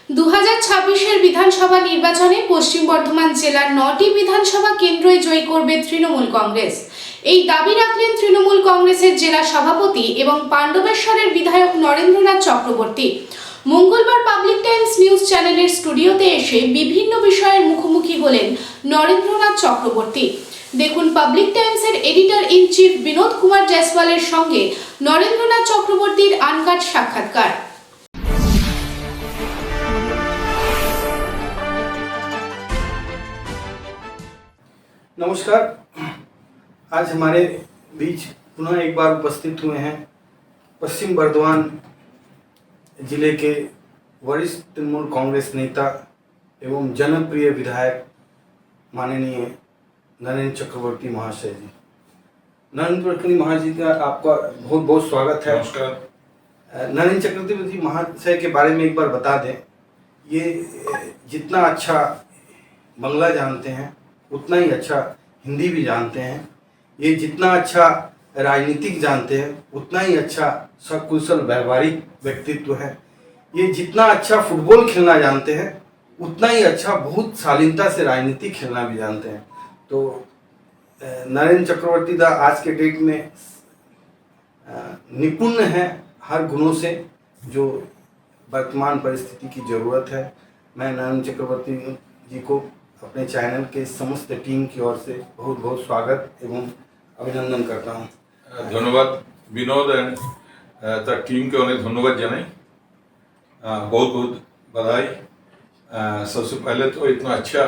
2026-এর বিধানসভা নির্বাচনে পশ্চিম বর্ধমান জেলার 9টি বিধানসভা কেন্দ্রই জয়ী করবে তৃণমূল কংগ্রেস। এই দাবি রাখলেন তৃণমূল কংগ্রেসের জেলা সভাপতি এবং পাণ্ডবেশ্বরের বিধায়ক নরেন্দ্রনাথ চক্রবর্তী। মঙ্গলবার পাবলিক টাইমস নিউজ চ্যানেলের স্টুডিওতে এসে বিভিন্ন বিষয়ের মুখোমুখি হলেন নরেন্দ্রনাথ চক্রবর্তী। দেখুন পাবলিক টাইমসের editor in chief Binod Kumar জয়সওয়ালের সঙ্গে নরেন্দ্রনাথ চক্রবর্তীর আনকাট সাক্ষাৎকার। नमस्कार। आज हमारे बीच पुनः एक बार उपस्थित हुए हैं पश्चिम बर्धमान जिले के वरिष्ठ तृणमूल कांग्रेस नेता एवं जनप्रिय विधायक माननीय नरेंद्र चक्रवर्ती महाशय जी। नरेंद्र चक्रवर्ती महाशय का आपका बहुत बहुत स्वागत है। नमस्कार। नरेंद्र चक्रवर्ती महाशय के बारे में एक बार बता दें। ये जितना अच्छा बांग्ला जानते हैं उतना ही अच्छा हिंदी भी जानते हैं। ये जितना अच्छा राजनीतिक जानते हैं उतना ही अच्छा सकुशल व्यवहारिक व्यक्तित्व है। ये जितना अच्छा फुटबॉल खेलना जानते हैं उतना ही अच्छा बहुत शालीनता से राजनीति खेलना भी जानते हैं। तो नरेंद्र चक्रवर्ती दा आज के डेट में निपुण है हर गुणों से, जो वर्तमान परिस्थिति की ज़रूरत है। मैं नरेंद्र चक्रवर्ती जी को अपने चैनल के समस्त टीम की ओर से बहुत बहुत स्वागत एवं अभिनंदन करता हूँ। ধন্যবাদ বিনোদ এন্ড তার টিমকে অনেক ধন্যবাদ জানাই। बहुत बहुत बधाई। सबसे पहले तो इतना अच्छा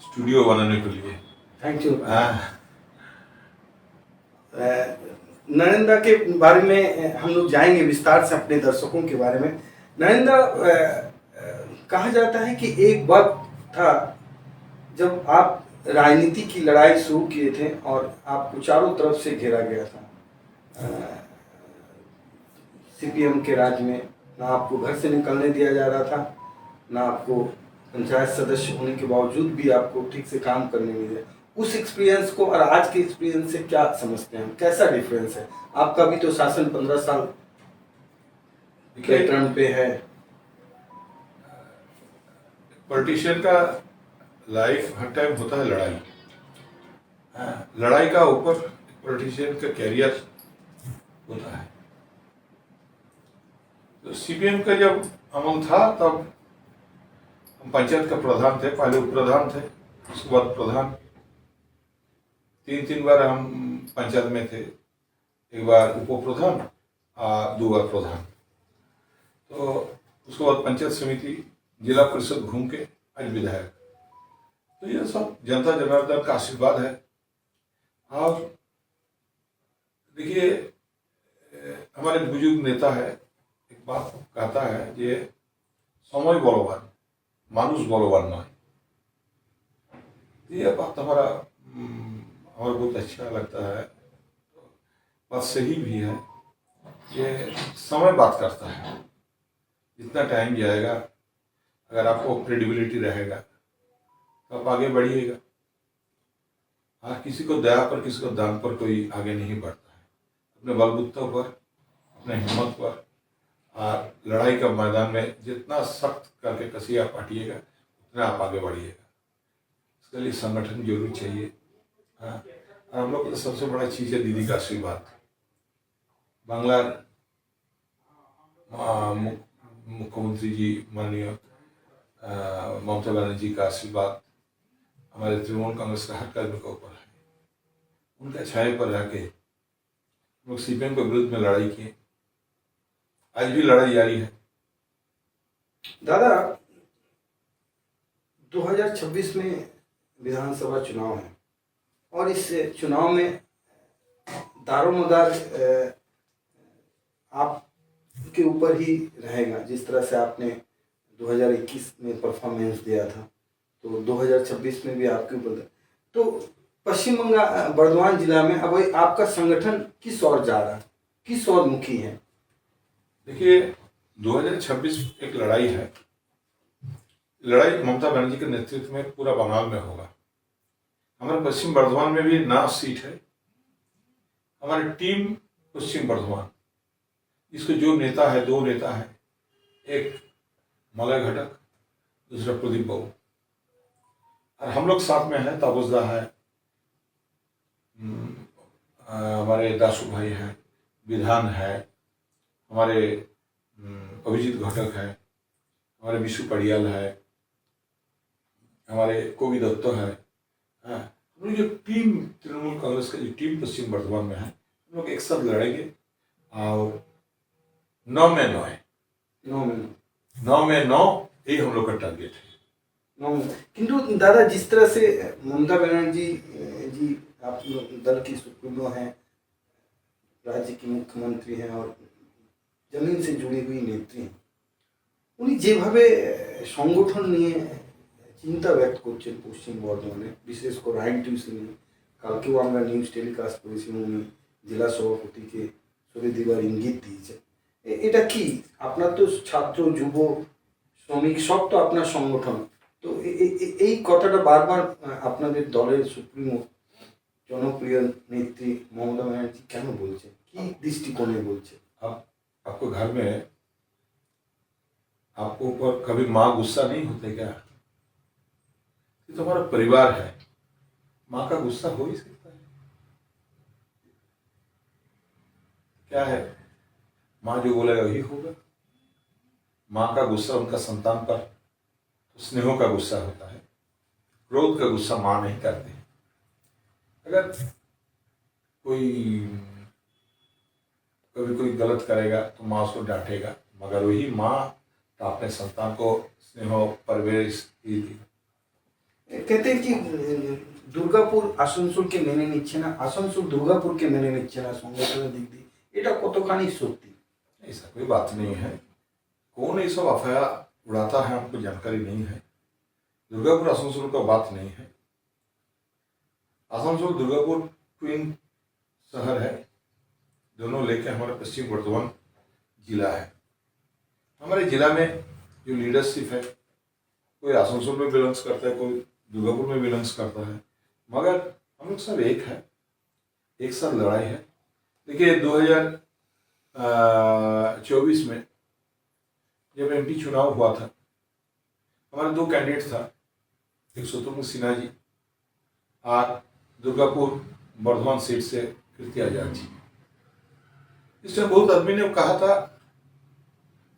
स्टूडियो बनाने के लिए थैंक यू। नरेंद्र के बारे में हम लोग जाएंगे विस्तार से अपने दर्शकों के बारे में। नरेंद्र, कहा जाता है कि एक वक्त था जब आप राजनीति की लड़ाई शुरू किए थे और आपको चारों तरफ से घेरा गया था। सीपीएम के राज में ना आपको घर से निकलने दिया जा रहा था, ना आपको पंचायत सदस्य होने के बावजूद भी आपको ठीक से काम करने नहीं दिया। उस एक्सपीरियंस को और आज के एक्सपीरियंस से क्या समझते हैं, कैसा डिफरेंस है? आपका भी तो शासन 15 साल के टर्म पे है। पॉलिटिशियन का लाइफ हर टाइम होता है लड़ाई। लड़ाई का ऊपर पॉलिटिशियन का कैरियर होता है। तो सीपीएम का जब अमल था तब हम पंचायत का प्रधान थे, पहले उप प्रधान थे, उसके बाद प्रधान। तीन बार हम पंचायत में थे, एक बार उप प्रधान और 2 बार प्रधान। तो उसके बाद पंचायत समिति, जिला परिषद घूम के आज विधायक। तो ये सब जनता जनार्दन का आशीर्वाद है। और देखिए, हमारे बुजुर्ग नेता है, एक बात कहता है ये समय बलवान मानुष बलवान नয়। ये बात हमारा बहुत अच्छा लगता है। बात सही भी है। ये समय बात करता है। जितना टाइम जाएगा, अगर आपको क्रेडिबिलिटी रहेगा तो आप आगे बढ़िएगा। किसी को दया पर, किसी को दान पर कोई आगे नहीं बढ़ता है। अपने बलबूते पर, अपने हिम्मत पर और लड़ाई का मैदान में जितना सख्त करके कसिया पाटिएगा उतना आप आगे बढ़िएगा। इसके लिए संगठन जरूर चाहिए। और हम लोग को तो सबसे बड़ा चीज़ है दीदी का आशीर्वाद। बांग्ला मुख्यमंत्री जी माननीय ममता बनर्जी का आशीर्वाद हमारे तृणमूल कांग्रेस का हर कर्मी के ऊपर है। उनका छाया पर रह के लोग सीपीएम के विरुद्ध में लड़ाई किए। आज भी लड़ाई जारी है। दादा, 2026 में विधानसभा चुनाव है और इस चुनाव में दारोमदार आपके ऊपर ही रहेगा। जिस तरह से आपने 2021 में परफॉर्मेंस दिया था, तो 2026 में भी आपके ऊपर। तो पश्चिम बर्धमान जिला में अब आपका संगठन किस ओर जा रहा है, किस ओर मुखी है? देखिए, 2026 एक लड़ाई है। लड़ाई ममता बनर्जी के नेतृत्व में पूरा बंगाल में होगा। हमारे पश्चिम बर्धमान में भी 9 सीट है। हमारी टीम पश्चिम बर्धमान, इसके जो नेता है, 2 नेता है, एक मलय घटक दूसरा प्रदीप बाबू, और हम लोग साथ में हैं। ताबुजदा है, हमारे दासू भाई हैं, विधान है, हमारे अभिजीत घटक है, हमारे विशु पड़ियाल है, हमारे कोवी दत्तो है। हाँ, हम लोग जो टीम तृणमूल कांग्रेस का जो टीम पश्चिम बर्धमान में है, हम लोग एक साथ लड़ेंगे और 9 में 9 है, 9 में 9 में 9 यही हम लोग का टारगेट है। 9 में। किंतु दादा, जिस तरह से ममता बनर्जी जी आप लोग दल की सुप्रीमो हैं, राज्य की मुख्यमंत्री हैं और जमीन से जुड़ी हुई नेत्री हैं, উনি যেভাবে সংগঠন নিয়ে চিন্তা ব্যক্ত করছেন পশ্চিম বর্ধমানে, বিশেষ করে আইনটিউসি নিয়ে, কালকেও আমরা নিউজ টেলিকাস্ট করেছিলাম, উনি জেলা সভাপতিকে সরে দেওয়ার ইঙ্গিত দিয়েছেন। এটা কি আপনার তো ছাত্র যুব শ্রমিক সব তো আপনার সংগঠন, তো এই কথাটা বারবার আপনাদের দলের সুপ্রিমো জনপ্রিয় নেত্রী মমতা ব্যানার্জি কেন বলছেন, কি দৃষ্টিকোণে বলছেন? आपको घर में आपको ऊपर कभी माँ गुस्सा नहीं होते क्या? ये तो हमारा परिवार है, माँ का गुस्सा हो ही सकता है क्या है? माँ जो बोलेगा वही होगा। माँ का गुस्सा उनका संतान पर तो स्नेहों का गुस्सा होता है, क्रोध का गुस्सा माँ नहीं करते। अगर कभी कोई गलत करेगा तो माँ उसको डांटेगा, मगर वही माँ तो अपने संतान को स्नेह परवरिश ही दी। कहते हैं कि দুর্গাপুর আসানসোলকে মেনে নিচ্ছে না, আসানসোল দুর্গাপুরকে মেনে নিচ্ছে না সংগঠনের দিক দিয়ে, এটা কতখানি সত্যি? ऐसा कोई बात नहीं है। कौन ये सब अफवाह उड़ाता है हमको जानकारी नहीं है। दुर्गापुर आसनसोल का बात नहीं है। आसनसोल दुर्गापुर ट्विन शहर है, दोनों लेके हमारा पश्चिम बर्धमान जिला है। हमारे जिला में जो लीडरशिप है, कोई आसनसोल में बिलोंग्स करता है, कोई दुर्गापुर में बिलोंग्स करता है, मगर हम लोग सब एक है, एक साथ लड़ाई है। देखिए 2024 में जब एमपी चुनाव हुआ था, हमारे 2 कैंडिडेट था, एक शत्रुघ्न सिन्हा जी और दुर्गापुर बर्धमान सीट से कीर्ति आजाद जी। इसमें बहुत आदमी ने कहा था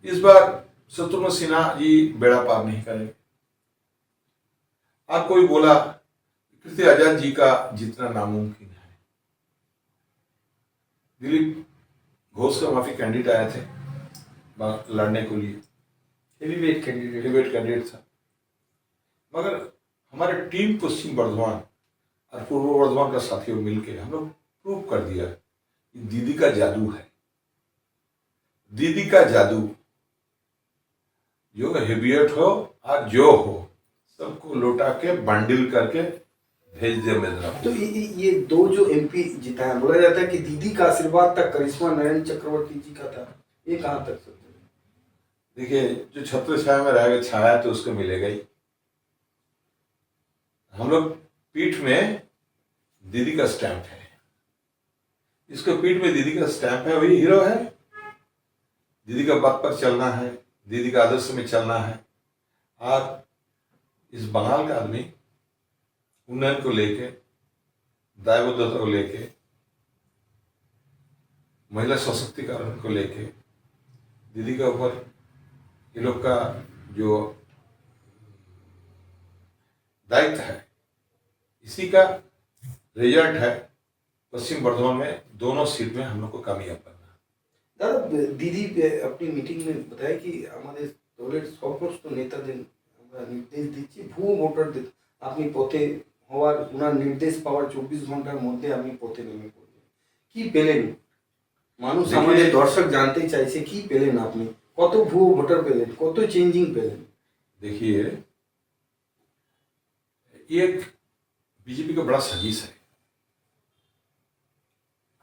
इस बार शत्रुघ्न सिन्हा जी बेड़ा पार नहीं करेंगे, और कोई बोला कीर्ति आजाद जी का जितना नामुमकिन है। दिलीप घोष का माफी कैंडिडेट आए थे लड़ने के लिए, हेवीवेट कैंडिडेट था, मगर हमारे टीम पश्चिम बर्धमान और पूर्व बर्धमान का साथियों मिलकर हम लोग प्रूव कर दिया कि दीदी का जादू है। दीदी का जादू जो हेवियट हो और जो हो सबको लौटा के बंडल करके भेज दे मेरा। तो ये 2 जो एमपी जीता है, बोला जाता है कि दीदी का आशीर्वाद तक करिश्मा नरेंद्र चक्रवर्ती जी का था, ये कहाँ तक सत्य है? देखिए, जो छत्र छाया में रहेगा छाया तो उसको मिलेगा ही। हम लोग पीठ में दीदी का स्टैंप है, इसको पीठ में दीदी का स्टैंप है, वही हीरो है। दीदी का बात पर चलना है, दीदी का आदर्श में चलना है, और इस बंगाल का आदमी उन्नयन को लेके, दायबद्धता को लेके, महिला सशक्तिकरण को लेके, दीदी के ऊपर ये लोग का जो दायित्व है, इसी का रिजल्ट है पश्चिम बर्धमान में दोनों सीट में हम लोग को कामयाब करना। দাদা, দিদি আপনি মিটিং में बताया कि আমাদের দলের সমস্ত নেতাদের আমরা নির্দেশ দিচ্ছি ভুয়ো ভোটারদের আপনি পথে হওয়ার, ওনার নির্দেশ পাওয়ার 24 ঘন্টার মধ্যে আপনি পথে নেমে পড়বেন। কি পেলেন? মানুষ, আমাদের দর্শক জানতে চাইছে কি পেলেন আপনি, কত ভুয়ো ভোটার পেলেন, কত চেঞ্জিং পেলেন? देखिए, ये एक बीजेपी का बड़ा साजिश है।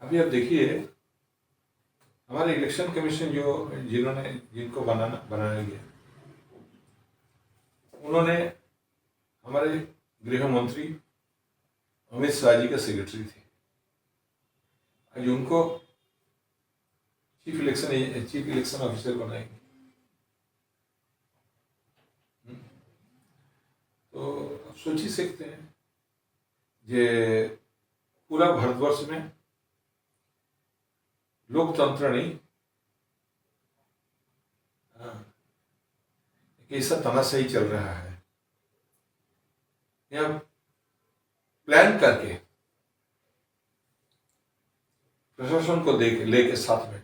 अभी आप देखिए, हमारे इलेक्शन कमीशन जिनको बनाया गया, उन्होंने हमारे गृह मंत्री अमित शाह जी का सेक्रेटरी थे, आज उनको चीफ इलेक्शन ऑफिसर बनाएंगे। सोच ही सकते हैं जे पूरा भारतवर्ष में लोकतंत्र नहीं, ऐसा तमाशा ही चल रहा है। यह प्लान करके प्रशासन को लेके साथ में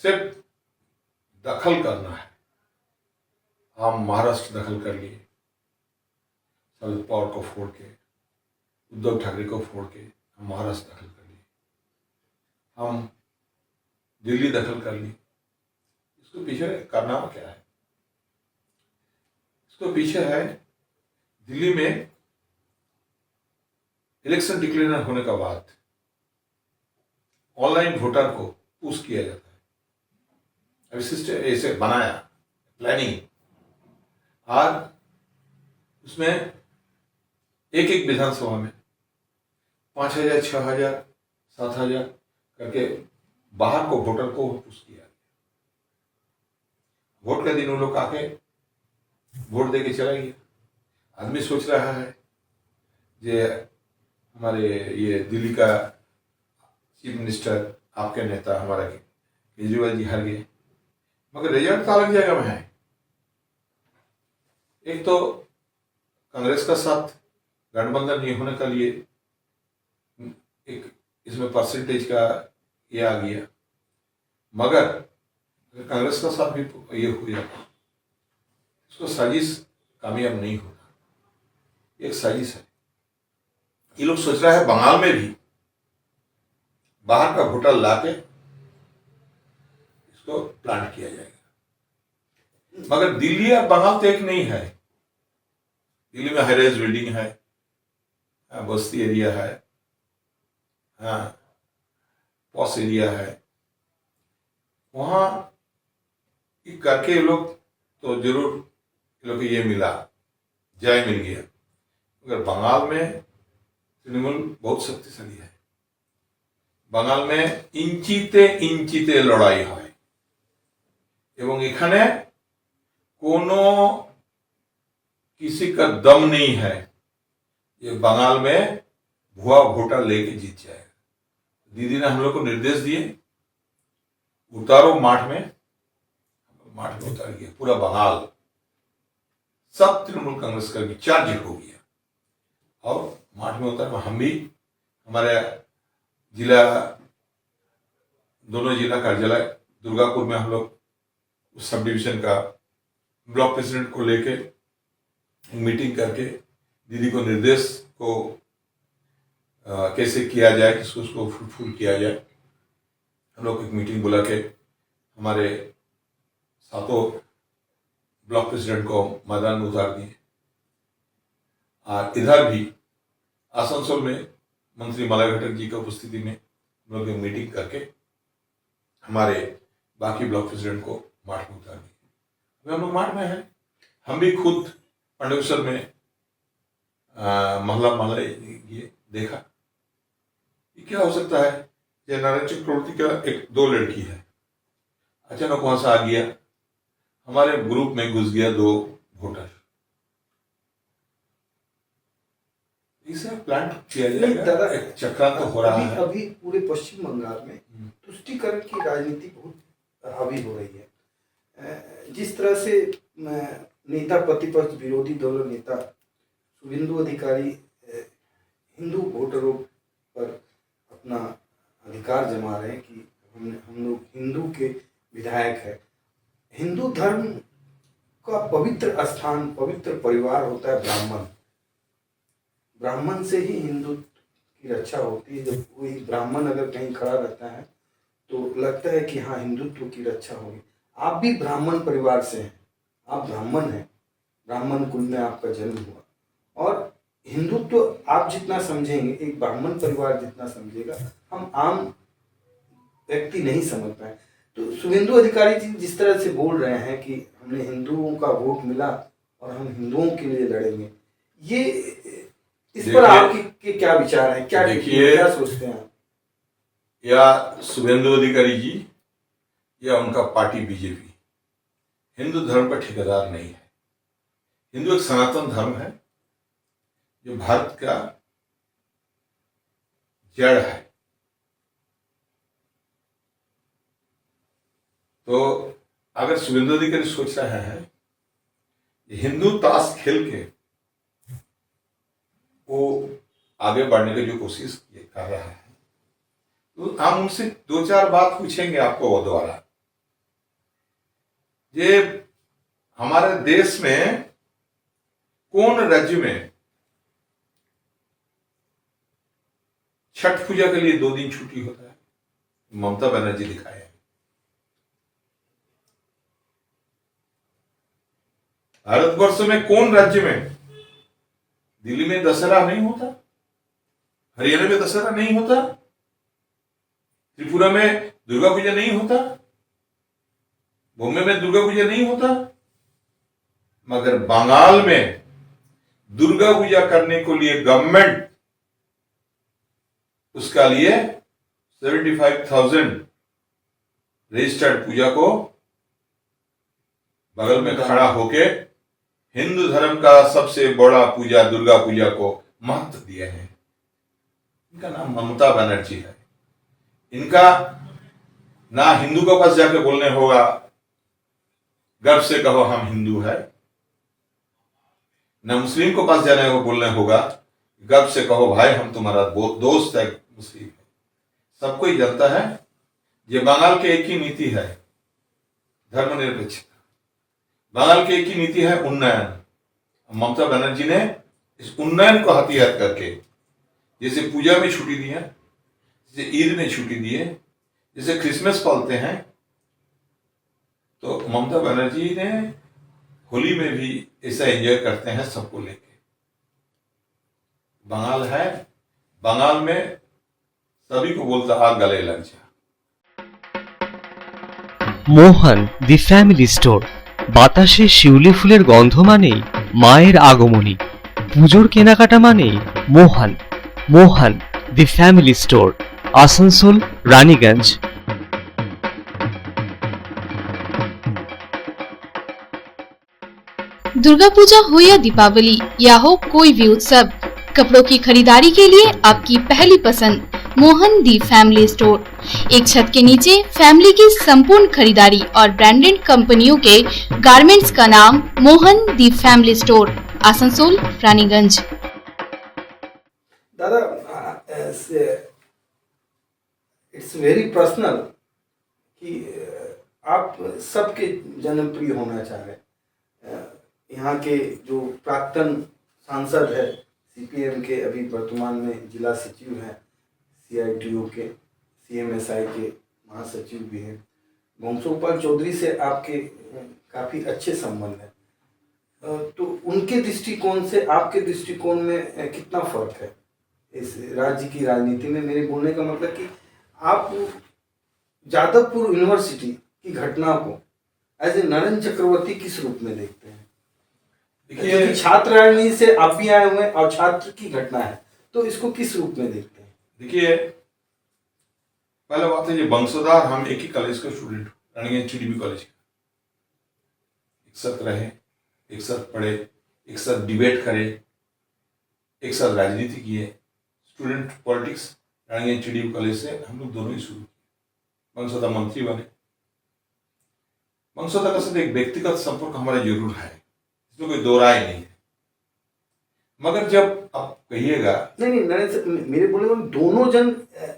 सिर्फ दखल करना है। हम महाराष्ट्र दखल कर लिए, शरद पवार को फोड़ के, उद्धव ठाकरे को फोड़ के हम महाराष्ट्र दखल कर लिए, हम दिल्ली दखल कर ली। इसको पीछे कारनामा क्या है? इसको पीछे है दिल्ली में इलेक्शन डिक्लेयर होने के बाद ऑनलाइन वोटर को पुश किया जाता है। अभी सिस्टम ऐसे बनाया, प्लानिंग, और उसमें एक एक विधानसभा में 5,000, 6,000, 7,000 करके बाहर को वोटर को पुश किया। वोट के दिन उन लोग आके वोट देके चला गया। आदमी सोच रहा है जे हमारे ये दिल्ली का चीफ मिनिस्टर, आपके नेता हमारा केजरीवाल जी हार गए, मगर रिजल्ट तो अलग जगह में है। एक तो कांग्रेस का साथ गठबंधन नहीं होने के लिए एक इसमें परसेंटेज का ये आ गया, मगर कांग्रेस का साथ भी ये हो जाता, इसको साजिश कामयाब नहीं होता। एक साजिश है। ये लोग सोच रहा है बंगाल में भी बाहर का वोटर लाके इसको प्लांट किया जाएगा, मगर दिल्ली और बंगाल तो एक नहीं है। दिल्ली में हाईराइज बिल्डिंग है, बस्ती एरिया है, पॉश एरिया है, वहां करके ये लोग तो जरूर ये लोग ये मिला, जय मिल गया। मगर बंगाल में तृणमूल बहुत शक्तिशाली है। बंगाल में इंचिते लड़ाई है এবং এখানে कोनो किसी का दम नहीं है ये बंगाल में भुआ वोटर लेके जीत जाएगा। दीदी ने हम लोग को निर्देश दिए, उतारो माठ में उतार गया। पूरा बंगाल सब तृणमूल कांग्रेस का चार्ज हो गया और माठ में उतार। हम भी हमारे जिला, दोनों जिला कार्यालय दुर्गापुर में हम लोग उस सब डिवीजन का ब्लॉक प्रेसिडेंट को लेके मीटिंग करके दीदी को निर्देश को कैसे किया जाए, किसको उसको फ्रूटफुल किया जाए, हम लोग एक मीटिंग बुला के हमारे सातों ब्लॉक प्रेसिडेंट को मैदान में उतार दिए। और इधर भी आसनसोल में मंत्री मलाई घटक जी की उपस्थिति में हम लोग मीटिंग करके हमारे बाकी ब्लॉक प्रेसिडेंट को मार्च में उतार दिए। हम लोग मार्च में हैं। हम भी खुद पांडवेश्वर में महला ये देखा। ये क्या हो सकता है? ये नारायण चक्रवर्ती का एक दो लड़की है, अचानक वहां से आ गया, हमारे ग्रुप में घुस गया 2 वोटर। इसे प्लांट किया जाएगा, एक चक्रांत हो रहा है। अभी पूरे पश्चिम बंगाल में तुष्टीकरण की राजनीति बहुत हावी हो रही है। जिस तरह से नेता प्रतिपक्ष विरोधी दलों नेता शुभेंदु अधिकारी हिंदू वोटरों पर अपना अधिकार जमा रहे हैं कि हम लोग हिंदू के विधायक है। हिंदू धर्म का पवित्र स्थान, पवित्र परिवार होता है ब्राह्मण। ब्राह्मण से ही हिंदू की रक्षा होती है। जब कोई ब्राह्मण अगर कहीं खड़ा रहता है तो लगता है कि हाँ हिंदुत्व की रक्षा होगी। आप भी ब्राह्मण परिवार से हैं, आप ब्राह्मण हैं, ब्राह्मण कुल में आपका जन्म हुआ और हिंदुत्व आप जितना समझेंगे एक ब्राह्मण परिवार जितना समझेगा, हम आम व्यक्ति नहीं समझ पाए। तो शुभेंदु अधिकारी जी जिस तरह से बोल रहे हैं कि हमने हिंदुओं का वोट मिला और हम हिंदुओं के लिए लड़ेंगे, ये इस पर आपके क्या विचार हैं? क्या सोचते हैं? या शुभेंदु अधिकारी जी या उनका पार्टी बीजेपी हिंदू धर्म का ठेकेदार नहीं है। हिंदू एक सनातन धर्म है जो भारत का जड़ है। तो अगर शुभेंदु अधिकारी सोच रहा है हिंदू ताश खेल के वो आगे बढ़ने की जो कोशिश कर रहा है, तो हम उनसे दो चार बात पूछेंगे आपको वो द्वारा। ये हमारे देश में कौन राज्य में छठ पूजा के लिए 2 दिन छुट्टी होता है? ममता बनर्जी दिखाए। भारतवर्ष में कौन राज्य में, दिल्ली में दशहरा नहीं होता, हरियाणा में दशहरा नहीं होता, त्रिपुरा में दुर्गा पूजा नहीं होता, बॉम्बे में दुर्गा पूजा नहीं होता, मगर बंगाल में दुर्गा पूजा करने के लिए गवर्नमेंट उसका लिए 75,000 रजिस्टर्ड पूजा को बगल में खड़ा होके हिंदू धर्म का सबसे बड़ा पूजा दुर्गा पूजा को महत्व दिया है। इनका नाम ममता बनर्जी है। इनका ना हिंदू के पास जाके बोलने होगा गर्व से कहो हम हिंदू है, ना मुस्लिम को पास जाने को बोलने होगा गर्व से कहो भाई हम तुम्हारा दोस्त है मुस्लिम है। सबको ही जानता है ये बंगाल की एक ही नीति है, धर्मनिरपेक्षता। बंगाल की एक ही नीति है उन्नयन। ममता बनर्जी ने इस उन्नयन को हथियार करके, जैसे पूजा में छुट्टी दी है, जैसे ईद में छुट्टी दी है, जैसे क्रिसमस पालते हैं, तो ममता बनर्जी ने होली में भी ऐसा एंजॉय करते हैं सबको लेके। बंगाल है, बंगाल में सभी को बोलता आ गले लग जा। মোহন দি ফ্যামিলি স্টোর। বাতাসে শিউলি ফুলের গন্ধ মানেই মায়ের আগমনী, পুজোর কেনাকাটা মানেই Mohan. Mohan the family store, Asansol, Raniganj. Durga Puja हो या दीपावली या हो कोई भी उत्सव, कपड़ों की खरीदारी के लिए आपकी पहली पसंद मोहन दी फैमिली स्टोर। एक छत के नीचे फैमिली की संपूर्ण खरीदारी और ब्रांडेड कंपनियों के गारमेंट्स का नाम मोहन दी फैमिली स्टोर, आसनसोल, रानीगंज। दादा, इट्स वेरी पर्सनल कि आप सबके जनप्रिय होना चाह रहे हैं। यहाँ के जो प्राक्तन सांसद है सीपीएम के, अभी वर्तमान में जिला सचिव हैं, सीआईटीयू के, सीएमएसआई के महासचिव भी हैं, वंशोपाल चौधरी से आपके काफ़ी अच्छे संबंध हैं। तो उनके दृष्टिकोण से आपके दृष्टिकोण में कितना फर्क है इस राज्य की राजनीति में? मेरे बोलने का मतलब कि आप जादवपुर यूनिवर्सिटी की घटना को एज ए नरेंद्र चक्रवर्ती किस रूप में देखते हैं? देखिए, छात्र राजनीति से आप भी आए हुए हैं और छात्र की घटना है, तो इसको किस रूप में देखते हैं? देखिए, पहले बात है ये वंशोद्धार, हम एक ही कॉलेज का स्टूडेंट, रानीगंज टीडीबी कॉलेज का, एक साथ रहे, एक साथ पढ़े, एक साथ डिबेट करे, एक साथ राजनीति किए। Student politics Raniganj TDB college से हम लोग दोनों ही शुरू किए। वंशोद्धार मंत्री बने। वंशोद्धार के साथ एक व्यक्तिगत संपर्क हमारा जरूर है, इसमें कोई दो राय नहीं है। मगर जब आप कहिएगा नहीं नरेंद्र, मेरे बोले दोनों जन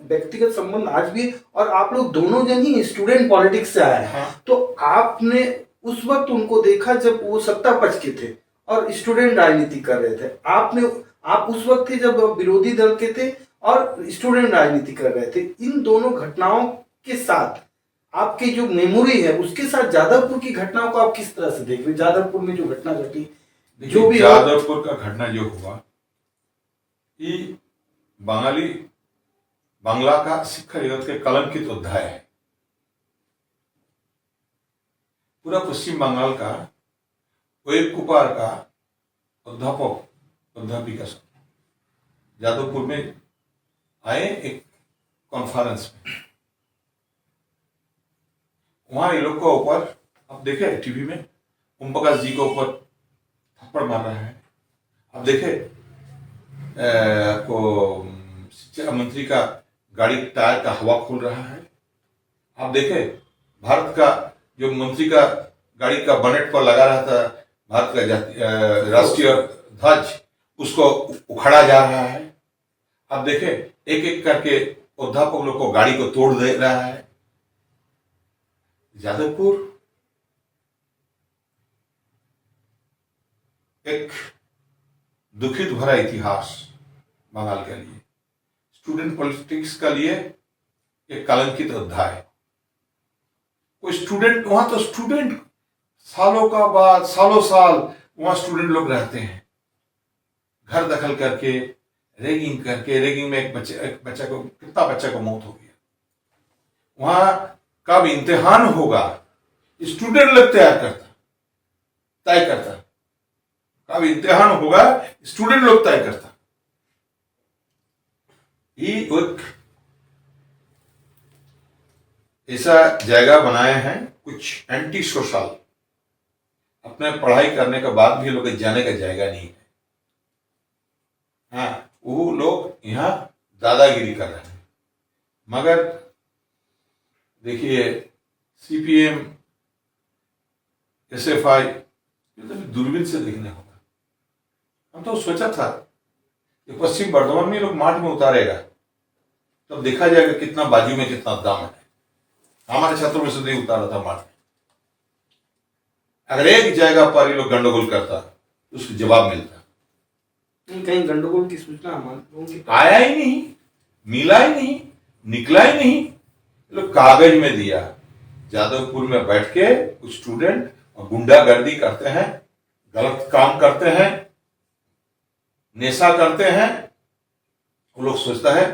व्यक्तिगत संबंध आज भी, और आप लोग दोनों जन ही स्टूडेंट पॉलिटिक्स से आए हैं। हाँ। तो आपने उस वक्त उनको देखा जब वो सत्ता पक्ष के थे और स्टूडेंट राजनीति कर रहे थे। आप उस वक्त थे जब विरोधी दल के थे और स्टूडेंट राजनीति कर रहे थे। इन दोनों घटनाओं के साथ आपकी जो मेमोरी है, उसके साथ जादवपुर की घटनाओं को आप किस तरह से देख रहे? जादवपुर में जो घटना घटी, जो भी जादवपुर का घटना जो हुआ, ये बांग्ला का शिक्षा जगत के कलंकित अध्याय है। पूरा पश्चिम बंगाल का वेब कुपार का अध्यापक अध्यापिका सब जादवपुर में आए एक कॉन्फ्रेंस में। वहां ये लोग के ऊपर आप देखे टीवी में ओम प्रकाश जी के ऊपर थप्पड़ मार रहा है। अब देखे आपको शिक्षा मंत्री का गाड़ी के टायर का हवा खोल रहा है। आप देखे भारत का जो मंत्री का गाड़ी का बनेट पर लगा रहा था भारत का राष्ट्रीय ध्वज, उसको उखाड़ा जा रहा है। आप देखे एक एक करके अध्यापक लोग को गाड़ी को तोड़ दे रहा है। जादवपुर एक दुखित भरा इतिहास बंगाल के लिए, स्टूडेंट पॉलिटिक्स का लिए एक कलंकित अध्याय। कोई स्टूडेंट वहां तो स्टूडेंट सालों का बाद सालों साल वहां स्टूडेंट लोग रहते हैं, घर दखल करके रेगिंग में एक बच्चा को कितना बच्चा को मौत हो गया। वहां कब इम्तिहान होगा स्टूडेंट लोग तय करता। कब इम्तिहान होगा स्टूडेंट लोग तय करता। ये एक ऐसा जगह बनाए हैं कुछ एंटी सोशल, अपने पढ़ाई करने के बाद भी लोग जाने का जगह नहीं है। हाँ, वो लोग यहाँ दादागिरी कर रहे हैं। मगर देखिए सीपीएम एसएफआई तो दूरबीन से देखने होगा। हम तो सोचा था कि पश्चिम बर्धमान में लोग मार्च में उतारेगा, तब देखा जाएगा कितना बाजू में कितना दम है। हमारे छात्रों में से नहीं उतारा था मार्च में। अगर एक जगह पर ये लोग गंडगोल करता तो उसको जवाब मिलता। कहीं गंडगोल की सूचना हमारे आया ही नहीं, मिला ही नहीं, निकला ही नहीं। ये लोग कागज में दिया। जादवपुर में बैठ के कुछ स्टूडेंट और गुंडागर्दी करते हैं, गलत काम करते हैं, नेशा करते हैं। वो लोग सोचता है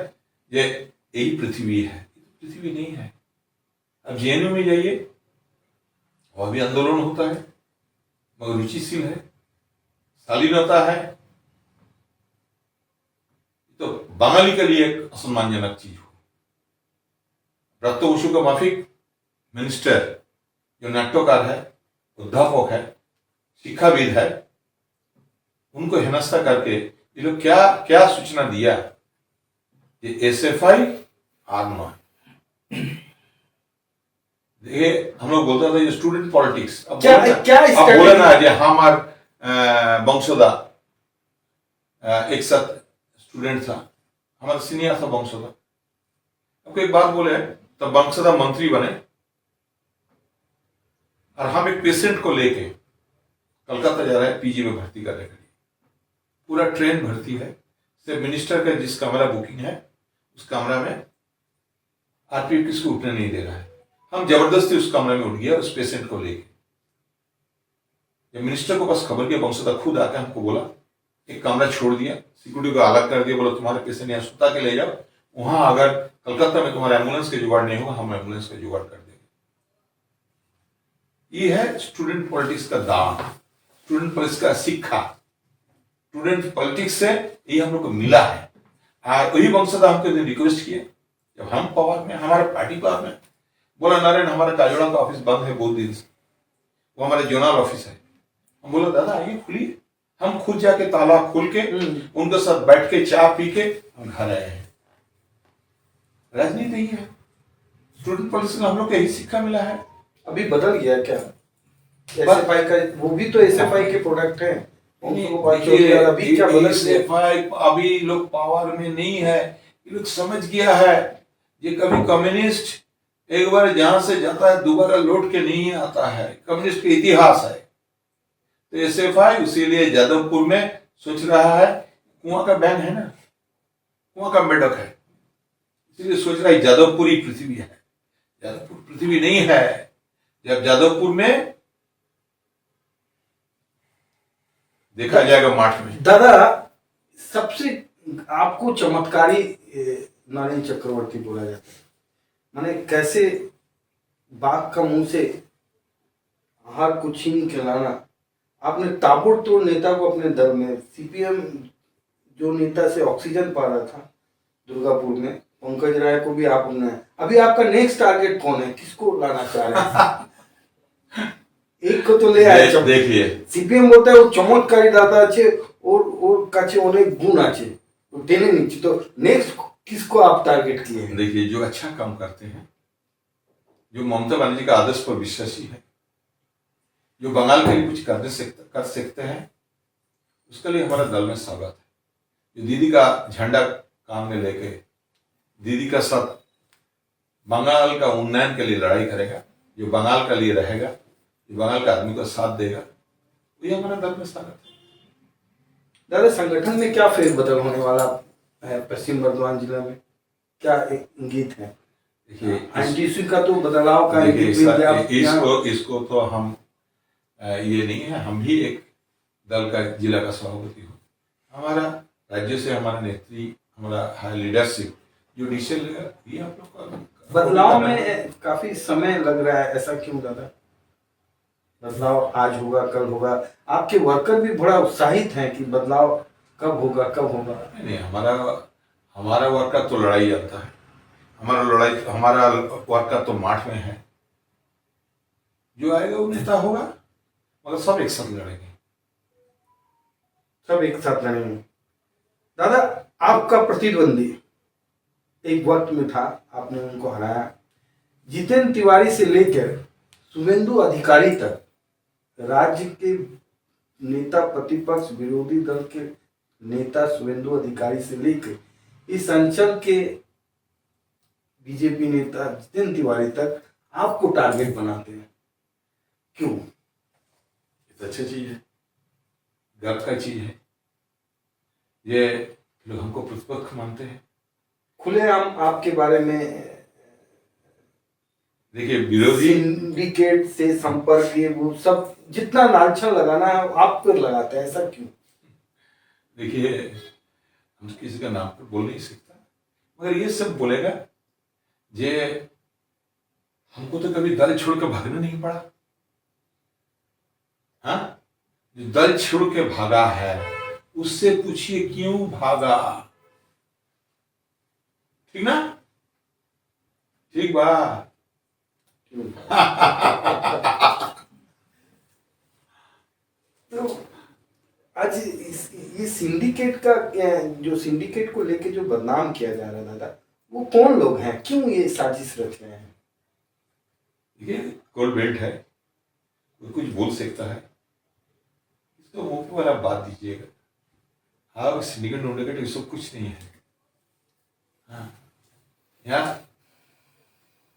ये यही पृथ्वी है। पृथ्वी नहीं है। अब जेएनयू में जाइए, वह भी आंदोलन होता है, मगर रुचिशील है, शालीनता है। तो बंगाली के लिए एक असम्मानजनक चीज हो। ब्रत्तो बसु का माफिक मिनिस्टर जो नाट्यकार है, अध्यापक है, शिक्षाविद है, उनको हेनस्था करके ये लोग क्या क्या सूचना दिया। ये एसएफआई आर्मा ये हम लोग बोलते थे ये स्टूडेंट पॉलिटिक्स। अब बोले ना ये हमार वंशोदा एक साथ स्टूडेंट था, हमारा सीनियर था वंशोदा। आपको एक बात बोले तब वंशोदा मंत्री बने और हम एक पेशेंट को लेके कलकत्ता जा रहे हैं पीजी में भर्ती करने के लिए। पूरा ट्रेन भर्ती है, सिर्फ मिनिस्टर का जिस कमरा बुकिंग है उस कमरा में आरपीएफ किसको उठने नहीं दे रहा है। हम जबरदस्ती उस कमरे में उठ गया उस पेशेंट को लेके। जब मिनिस्टर को बस खबर के वंशोदा खुद आकर हमको बोला, एक कमरा छोड़ दिया, सिक्योरिटी को अलग कर दिया, बोला तुम्हारे पेशेंट यहाँ सुता के ले जाओ, वहां अगर कलकत्ता में तुम्हारे एम्बुलेंस का जुगाड़ नहीं होगा हम एम्बुलेंस का जुगाड़ कर देंगे। ये है स्टूडेंट पॉलिटिक्स का दाम, स्टूडेंट पॉलिटिक्स का शिक्षा। स्टूडेंट पॉलिटिक्स से ये हम लोग को मिला है। और वही वंशोदा हमको रिक्वेस्ट किए जब हम पावर में, हमारा पार्टी पावर में, बोला नारायण हमारा काजोड़ा का ऑफिस बंद है बहुत दिन से, वो हमारे जोनल ऑफिस है। हम बोला दादा आइए खुलिए। हम खुद जाके ताला खोल के उनके साथ बैठ के चाय पी के हम घर आए हैं। राजनीति यही है, स्टूडेंट पॉलिटिक्स में हम लोग को यही शिक्षा मिला है। अभी बदल गया क्या एसएफआई का? वो भी तो एसएफआई के प्रोडक्ट हैं। अभी क्या बदल एसएफआई अभी लोग पावर में नहीं है। ये लोग समझ गया है ये कभी कम्युनिस्ट एक बार जहां से जाता है दोबारा लौट के नहीं आता है। कम्युनिस्ट का इतिहास है। तो एसएफआई उसीलिए जादवपुर में सोच रहा है, कुआं का बैन है ना, कुआं का मेढक है, इसीलिए सोच रहा है जादवपुर ही पृथ्वी है। जादवपुर पृथ्वी नहीं है। जब जादवपुर में देखा जाएगा मार्च में। दादा सबसे आपको चमत्कारी नारायण चक्रवर्ती बोला जाता है। माने कैसे बाघ का मुंह से आहार को छीन के लाना। आपने ताबड़तोड़ नेता को अपने दर में, सीपीएम जो नेता से ऑक्सीजन पा रहा था दुर्गापुर में, पंकज राय को भी आपने, अभी आपका नेक्स्ट टारगेट कौन है? किसको लाना चाह रहे हैं? एक को तो ले आए देखिए সিপিএম বলতে ও চমৎকারী দাদা আছে ওর ওর কাছে অনেক গুণ আছে ও টেনে নিচ্ছে তো नेक्स्ट किसको आप टारगेट किए हैं देखिए जो अच्छा काम करते हैं, जो ममता बनर्जी का आदर्श पर विश्वासी है, जो बंगाल के लिए कुछ कर सकते हैं, उसके लिए हमारा दल में स्वागत है। जो दीदी का झंडा काम में लेके दीदी का साथ बंगाल का उन्नयन के लिए लड़ाई करेगा, जो बंगाल के लिए रहेगा, जो बंगाल के आदमी को साथ देगा, ये हमारा दल में स्वागत है। दादा संगठन में क्या फेरबदल होने वाला है पश्चिम बर्धमान जिला में क्या इंगित है देखिए एनटीसी का तो बदलाव का देखिए इंगित मिल गया इसको तो हम ये नहीं है, हम भी एक दल का जिला का सभापति हूँ। हमारा राज्य से हमारा नेत्री, हमारा हाई लीडरशिप जो डिसीजन लेगा ये आप लोग का बदलाव में काफी समय लग रहा है, ऐसा क्यों दादा? बदलाव आज होगा कल होगा, आपके वर्कर भी बड़ा उत्साहित हैं कि बदलाव कब होगा कब होगा। नहीं, हमारा वर्क का तो लड़ाई आता है, हमारा वर्क का तो माठ में है, जो आएगा वो नेता होगा, मगर सब एक साथ लड़ेंगे, सब एक साथ लड़ेंगे। दादा आपका प्रतिद्वंदी एक वक्त में था, आपने उनको हराया, जितेंद्र तिवारी से लेकर शुभेंदु अधिकारी तक राज्य के नेता, प्रतिपक्ष विरोधी दल के नेता शुभेंदु अधिकारी से लेकर इस अंचल के बीजेपी नेता जितेंद्र तिवारी तक आपको टारगेट बनाते हैं, क्यों? ये तो अच्छी चीज है, गर्व का चीज है। ये लोग हमको प्रतिपक्ष मानते हैं। खुलेआम आपके बारे में देखिए विरोधी सिंडिकेट से संपर्क, ये वो सब जितना लांछन लगाना है आप पर लगाते हैं, ऐसा क्यों? देखिए हम किसी का नाम पर बोल नहीं सकता, मगर ये सब बोलेगा जे हमको तो कभी दल छोड़ के भागना नहीं पड़ा। हाँ, जो दल छोड़ के भागा है उससे पूछिए क्यों भागा, ठीक ना? ठीक बा। तो आज ये सिंडिकेट का जो सिंडिकेट को लेके जो बदनाम किया जा रहा है दादा, वो कौन लोग हैं, क्यों ये साजिश रच रहे हैं? देखिए कोल्ड बेल्ट है, कोई कुछ बोल सकता है, इसको मुंह वाला बात दीजिएगा। हाँ सिंडिकेट नोडिकेट ये सब कुछ नहीं है। हाँ यहाँ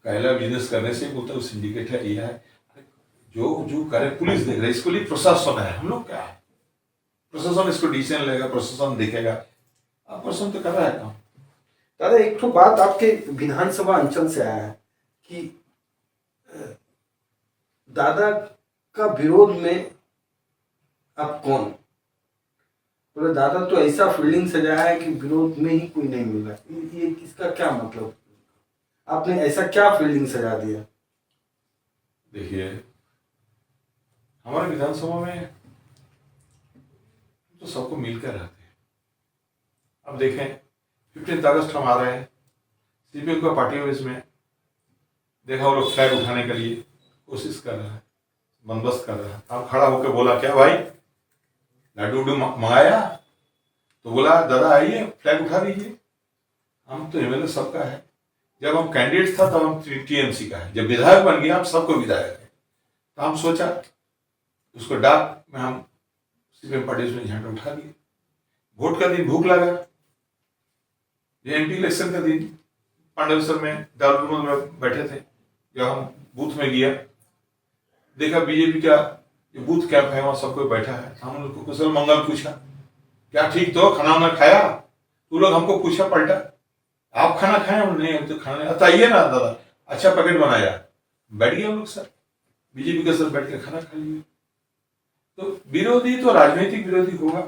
पहला बिजनेस करने से बोलता है सिंडिकेट है, यह है जो करे पुलिस देख रहा है, इसको लिए प्रशासन है, हम लोग क्या है, प्रशासन इसको डिसीजन लेगा, प्रशासन देखेगा, प्रशासन तो कर रहा है काम। दादा एक तो बात आपके विधानसभा अंचल से आया है कि दादा का विरोध में आप कौन बोले, दादा तो ऐसा फील्डिंग सजाया है कि विरोध में ही कोई नहीं मिल रहा, ये इसका क्या मतलब? आपने ऐसा क्या फील्डिंग सजा दिया? देखिए हमारे विधानसभा में तो सबको मिलकर रहते हैं। अब देखें 15 अगस्त हम आ रहे हैं, सीपीएम का पार्टी ऑफिस में देखा वो लोग फ्लैग उठाने के लिए कोशिश कर रहा है, बंदोबस्त कर रहा है। अब खड़ा होकर बोला क्या भाई लड्डू उड्डू मंगाया, तो बोला दादा आइए फ्लैग उठा दीजिए। हम तो एमएलए सबका है, जब हम कैंडिडेट था तब हम टीएमसी का है, जब विधायक बन गया हम सबको विधायक है। तो हम सोचा उसको डाक में हम सीपीएम पार्टी में झंडा उठा दिए। वोट का दिन भूख लगा, ये एमपी इलेक्शन का दिन पांडवेश्वर में दारूमल में बैठे थे, जब हम बूथ में गया देखा बीजेपी का जो बूथ कैंप है वहां सब कोई बैठा है। हम लोग को कुशल मंगल पूछा, क्या ठीक तो खाना वाना खाया? तू लोग हमको पूछा पलटा, आप खाना खाए? हम नहीं, तो खाना नहीं। आइए ना दादा, अच्छा पैकेट बनाया, बैठ गए हम लोग सर, बीजेपी के साथ बैठ के खाना खा लिए। तो विरोधी तो राजनीतिक विरोधी होगा,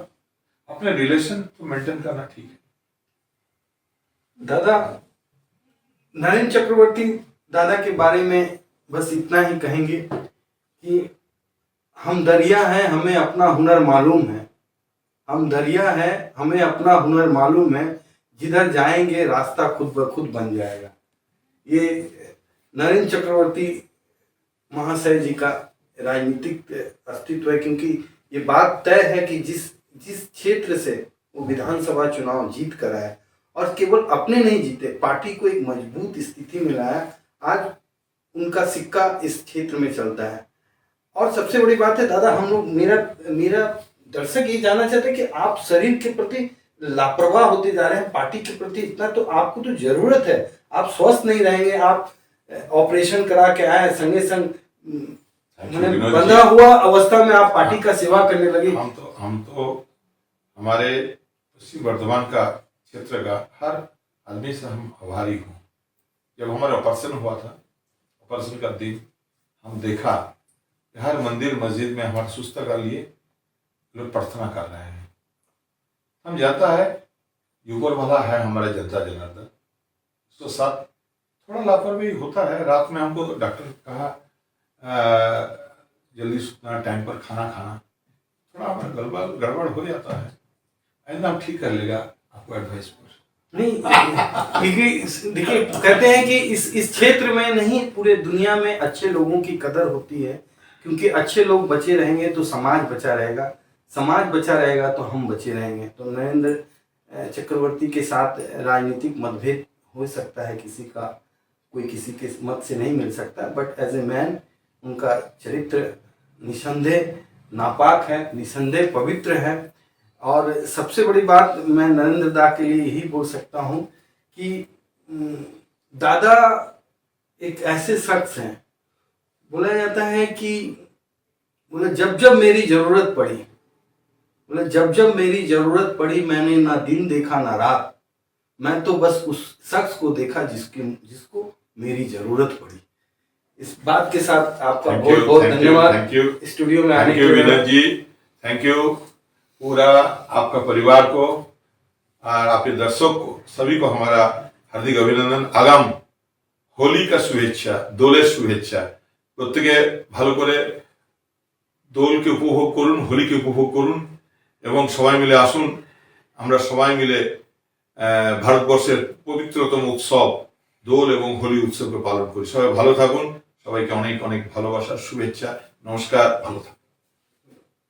अपने रिलेशन तो मेंटेन करना ठीक है। दादा नरेंद्र चक्रवर्ती दादा के बारे में बस इतना ही कहेंगे कि हम दरिया हैं, हमें अपना हुनर मालूम है, हम दरिया हैं, हमें अपना हुनर मालूम है, जिधर जाएंगे रास्ता खुद ब खुद बन जाएगा। ये नरेंद्र चक्रवर्ती महाशय जी का राजनीतिक अस्तित्व है, क्योंकि ये बात तय है कि जिस क्षेत्र से वो विधानसभा चुनाव जीत कर आए और केवल अपने नहीं जीते, पार्टी को एक मजबूत स्थिति में लाया, आज उनका सिक्का इस क्षेत्र में चलता है। और सबसे बड़ी बात है दादा, हम लोग मेरा दर्शक ये जानना चाहते हैं कि आप शरीर के प्रति लापरवाह होते जा रहे हैं, पार्टी के प्रति इतना, तो आपको तो जरूरत है, आप स्वस्थ नहीं रहेंगे, आप ऑपरेशन करा के आए, संगे संग बंधा हुआ अवस्था में आप पार्टी का सेवा करने लगे। हम तो हमारे पश्चिम वर्धमान का क्षेत्र का हर आदमी से हम आभारी हूँ। जब हमारा ऑपरेशन हुआ था, ऑपरेशन का दिन हम देखा कि हर मंदिर मस्जिद में हमारे सुस्ता का लिए लोग प्रार्थना कर रहे हैं। हम जानता है युगल वाला है हमारा जनता जनार्दन, उसके साथ थोड़ा लापरवाही होता है। रात में हमको डॉक्टर ने कहा जल्दी सोना, टाइम पर खाना खाना, थोड़ा हमारा गड़बड़ हो जाता है। आइंदा हम ठीक कर लेगा, आपको एडवाइस पर नहीं, देखिए कहते हैं कि इस क्षेत्र में नहीं, पूरे दुनिया में अच्छे लोगों की कदर होती है, क्योंकि अच्छे लोग बचे रहेंगे तो समाज बचा रहेगा, समाज बचा रहेगा तो हम बचे रहेंगे। तो नरेंद्र चक्रवर्ती के साथ राजनीतिक मतभेद हो सकता है, किसी का कोई किसी के मत से नहीं मिल सकता, बट एज ए मैन उनका चरित्र निसंदेह नापाक है, निसंदेह पवित्र है। और सबसे बड़ी बात मैं नरेंद्र दा के लिए यही बोल सकता हूँ कि दादा एक ऐसे शख्स हैं, बोला जाता है कि बोले जब जब मेरी जरूरत पड़ी, बोले जब जब मेरी जरूरत पड़ी मैंने ना दिन देखा ना रात, मैं तो बस उस शख्स को देखा जिसको मेरी जरूरत पड़ी। इस बात के साथ आपका बहुत बहुत धन्यवाद स्टूडियो में आने के लिए। विनोद जी, थैंक यू पूरा आपका परिवार को और आपके दर्शक को, सभी को हमारा हार्दिक अभिनंदन। आगाम होली का शुभेच्छा, दोलेर शुभेच्छा। প্রত্যেকে ভালো করে দোলকে উপভোগ করুন, হোলিকে উপভোগ করুন এবং সবাই মিলে আসুন, আমরা সবাই মিলে ভারতবর্ষের পবিত্রতম উৎসব দোল এবং হোলি উৎসবকে পালন করি। সবাই ভালো থাকুন, সবাইকে অনেক অনেক ভালোবাসা, শুভেচ্ছা, নমস্কার, ভালো থাকুন।